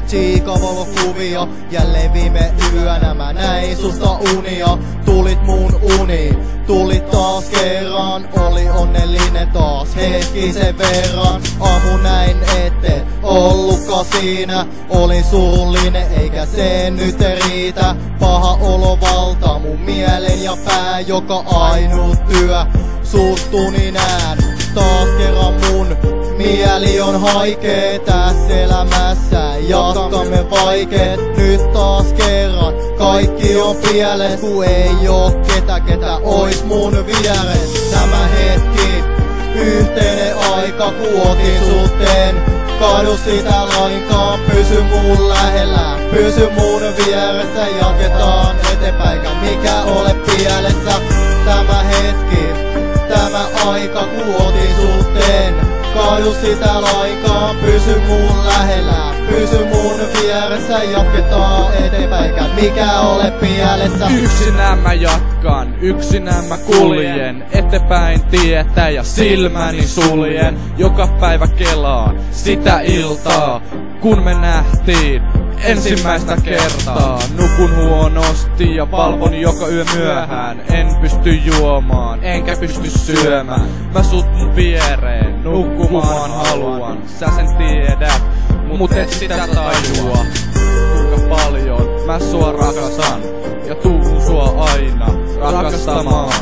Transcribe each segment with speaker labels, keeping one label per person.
Speaker 1: kuvia, tsiikavalokuvia. Jälleen viime yönä mä näin susta unia. Tulit mun uniin, tulit taas kerran. Oli onnellinen taas hetki sen verran. Aamu näin ette ollutkaan siinä. Olin surullinen eikä se nyt riitä. Paha olo valtaa mun mielen ja pää. Joka ainut työ suustuni näen. Taas kerran mun mieli on haikee tässä elämässä. Jatkamme vaikeet nyt taas kerran. Kaikki on pieles, ku ei oo ketä ois mun vieressä. Tämä hetki, yhteinen aika, ku otin suhteen. Kadu sitä lainkaan, pysy mun lähellä. Pysy mun vieressä, jatketaan eteenpäin, mikä ole pielessä. Tämä hetki, tämä aika, ku otin suhteen. Kadu sitä lainkaan, pysy mun lähellä. Pysy mun vieressä, jatketaan eteenpäin, mikä ole pielessä.
Speaker 2: Yksinään mä jatkan, yksinään mä kuljen. Eteenpäin tietä ja silmäni suljen. Joka päivä kelaan sitä iltaa, kun me nähtiin ensimmäistä kertaa. Nukun huonosti ja valvon joka yö myöhään. En pysty juomaan, enkä pysty syömään. Mä sut mun viereen, nukkumaan haluan. Sä sen tiedät, mut et sitä tajua. Kuinka paljon mä sua rakastan ja tuun sua aina rakastamaan.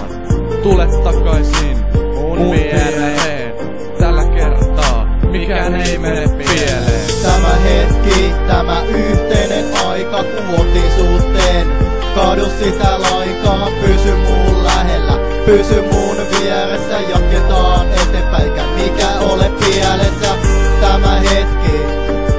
Speaker 2: Tule takaisin mun viereen tällä kertaa, mikään ei mene pieleen.
Speaker 1: Tämä hetki, tämä yhteinen aika, ku otin suhteen. Kadu sitä lainkaan, pysy mun lähellä. Pysy mun vieressä, jatketaan eteenpäin, mikä ole pielessä. Tämä hetki,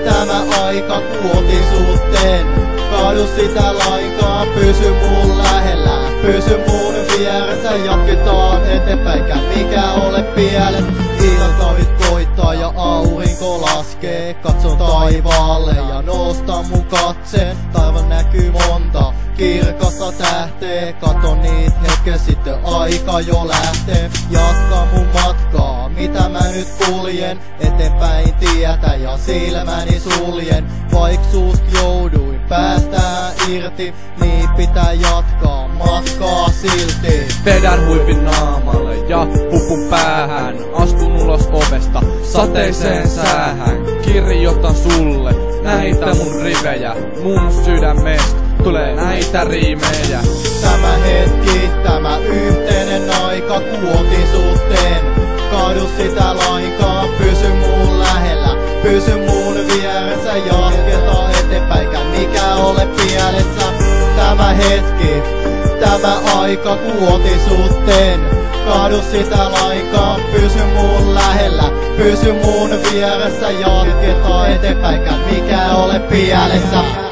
Speaker 1: tämä aika, ku otin suhteen. Kadu sitä lainkaan, pysy mun lähellä. Pysy mun vieressä, jatketaan eteenpäin, mikä ole pielessä. Iltapäivät koittaa ja aurinko laskee. Katson taivaalle ja nostan mun katseen. Taivaan näkyy monta kirkasta tähteä. Katon niitä hetken sitten aika jo lähtee. Jatka mun matkaa, mitä mä nyt kuljen. Eteenpäin tietä ja silmäni suljen. Vaik suust jouduin päästään irti, niin pitää jatkaa matkaa silti.
Speaker 2: Vedän huipin naamalle ja pupun päähän. Astun ulos ovesta sateiseen säähän. Kirjoitan sulle näitä mun rivejä. Mun sydämestä tulee näitä riimejä.
Speaker 1: Tämä hetki, tämä yhteinen aika, ku otin suhteen. Kadu sitä lainkaan, pysy mun lähellä. Pysy mun vieressä, jatketaan eteenpäin, mikä ole pielessä. Tämä hetki, tämä aika, ku otin suhteen. Kadu sitä lainkaan, pysy mun lähellä. Pysy mun vieressä, jatketaan eteenpäin, mikä ole pielessä.